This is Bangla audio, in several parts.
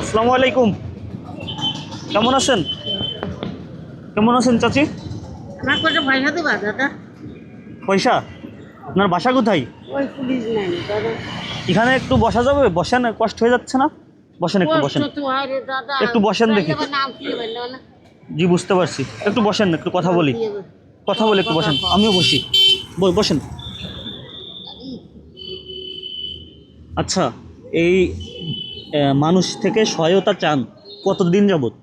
আসসালামু আলাইকুম। কেমন আছেন? কেমন আছেন চাচি? আমার কটা পয়সা দেবা দাদা? পয়সা? আপনার বাসা কোথায়? ওই পুলিশ নাই দাদা। এখানে একটু বসা যাবে? বসেন, কষ্ট হয়ে যাচ্ছে না? বসেন, একটু বসেন। কষ্ট তো হয় রে দাদা। একটু বসেন দেখি। তাহলে আবার নাম কি বললো না? জি, বুঝতে পারছি। একটু বসেন, একটু কথা বলি। কথা বলি, একটু বসেন। আমিও বসি। বসেন। আচ্ছা, এই মানুষ থেকে সহায়তা চান কতদিন যাবত?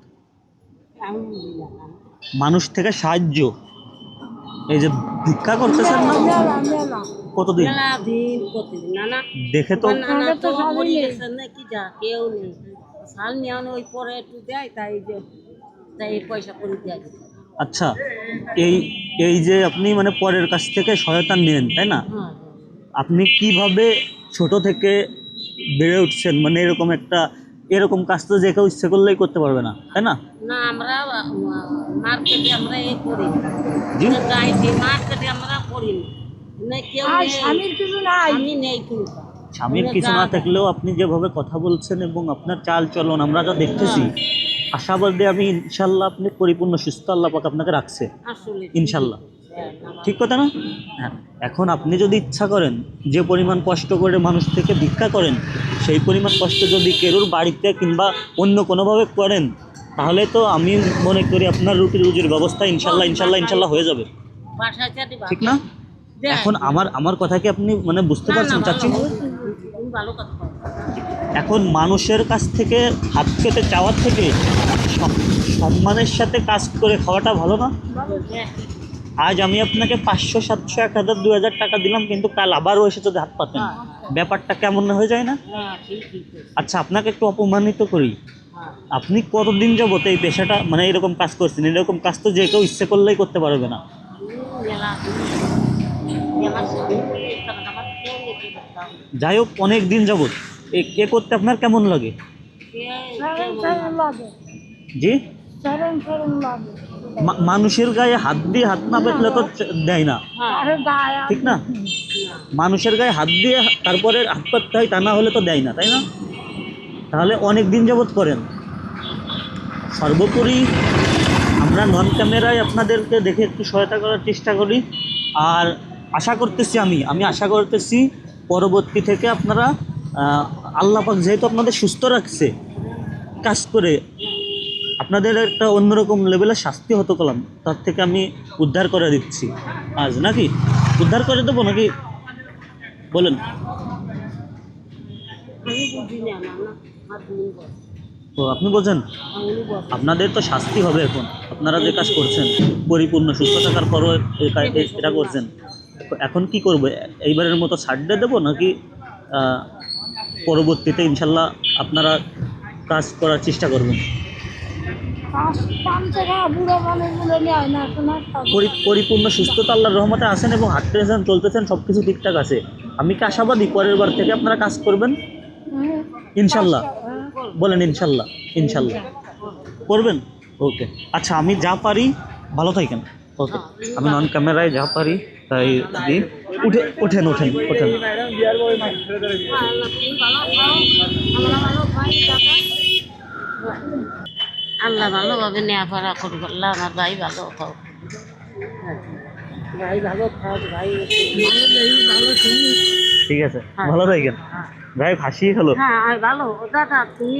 মানুষ থেকে সাহায্য, এই যে ভিক্ষা করতেছেন না, কতদিন? মেলা দিন প্রতিদিন না না দেখে তো নানা তো মরে গেছে নাকি যা কেউ নেই। সাল নিয়ে ওই পরে একটু দেয় তাই যে তাই পয়সা করে দেয়। আচ্ছা, এই এই যে আপনি মানে পরের কাছ থেকে সহায়তা নেন, তাই না? হ্যাঁ আপনি কিভাবে ছোট থেকে বেড়ে উঠছেন? মানে এরকম কাজ তো যে কেউ ইচ্ছে করলেই করতে পারবে না, তাই না? না আমরা মার্কেটে আমরা এ করি জি, গাইতে মার্কেটে আমরা করি না কেউ নেই স্বামীর কিছু নাই আমি নেই কিন্তু স্বামীর কিছু না থাকলেও আপনি যেভাবে কথা বলছেন এবং আপনার চাল চলন আমরা যা দেখতেছি, আশাবাদী আমি। ইনশাল্লাহ আপনি পরিপূর্ণ সুস্থ, আল্লাহ পাক আপনাকে রাখছে আসলে ইনশাল্লাহ। ঠিক কথা না? হ্যাঁ। এখন আপনি যদি ইচ্ছা করেন, যে পরিমাণ কষ্ট করে মানুষ থেকে ভিক্ষা করেন, সেই পরিমাণ কষ্ট যদি কেরুর বাড়িতে কিংবা অন্য কোনোভাবে করেন, তাহলে তো আমি মনে করি আপনার রুটি রুজির ব্যবস্থা ইনশাল্লাহ হয়ে যাবে। বাসায় চাটি ঠিক না? এখন আমার কথা কি আপনি মানে বুঝতে পারছেন চাচ্ছি? ভালো কথা বলো। এখন মানুষের কাছ থেকে হাত পেতে চাওয়ার থেকে সম্মানের সাথে কাজ করে খাওয়াটা ভালো না? আজ আমি আপনাকে 500, 700, 1000, 2000 টাকা দিলাম, কিন্তু কাল আবারও এসে যদি হাত পাতেন, ব্যাপারটা কেমন হয়ে যায় না? হ্যাঁ ঠিক ঠিক আচ্ছা, আপনাকে একটু অপমানিত করি। হ্যাঁ আপনি কতদিন যাবত এই পেশাটা মানে এরকম কাজ করছেন? এরকম কাজ তো যে কেউ ইচ্ছে করলেই করতে পারবে না। যাই হোক, অনেক দিন যাবত এ করতে আপনার কেমন লাগে? জি, মানুষের গায়ে হাত দিয়ে হাত না পেতলে তো দেয় না, ঠিক না? মানুষের গায়ে হাত দিয়ে তারপরে হাত পাততে হয়, তা না হলে তো দেয় না, তাই না? তাহলে অনেক দিন যাবত করেন। সর্বোপরি আমরা নন ক্যামেরায় আপনাদেরকে দেখে একটু সহায়তা করার চেষ্টা করি। আর আশা করতেছি, আমি আশা করতেছি পরবর্তী থেকে আপনারা আল্লাহ পাক যেহেতু আপনাদের সুস্থ রাখছে, কাজ করে আপনাদের একটা অন্যরকম লেভেলের শাস্তি হতো কলাম, তার থেকে আমি উদ্ধার করে দিচ্ছি আজ, নাকি উদ্ধার করে দেবো নাকি বলেন? তো আপনি বলছেন আপনাদের তো শাস্তি হবে। এখন আপনারা যে কাজ করছেন, পরিপূর্ণ সুস্থ থাকার পরও এটা করছেন, এখন কি করবো? এইবারের মতো ছাড় দিয়ে দেবো নাকি পরবর্তীতে ইনশাল্লাহ আপনারা কাজ করার চেষ্টা করবেন? পরিপূর্ণ সুস্থতা আল্লাহর রহমতে আছেন এবং হাঁটতেছেন, চলতেছেন, সব কিছু ঠিকঠাক আছে। আমি কি আশাবাদী পরের বার থেকে আপনারা কাজ করবেন ইনশাল্লাহ? বলেন ইনশাল্লাহ। ইনশাল্লাহ করবেন। ওকে, আচ্ছা, আমি যা পারি, ভালো থাকেন। ওকে, আমি নন ক্যামেরায় যা পারি তাই দিই। ওঠেন। আল্লাহ ভালোভাবে নেওয়া পড়া করবো। আল্লাহ আমার ভাই ভালো হোক, ভাই ভালো থাক, ভাই ভালো তুমি। ঠিক আছে, ভালো থাকেন। ভাই হাসিয়ে হলো। হ্যাঁ ভালো দাদা তুমি।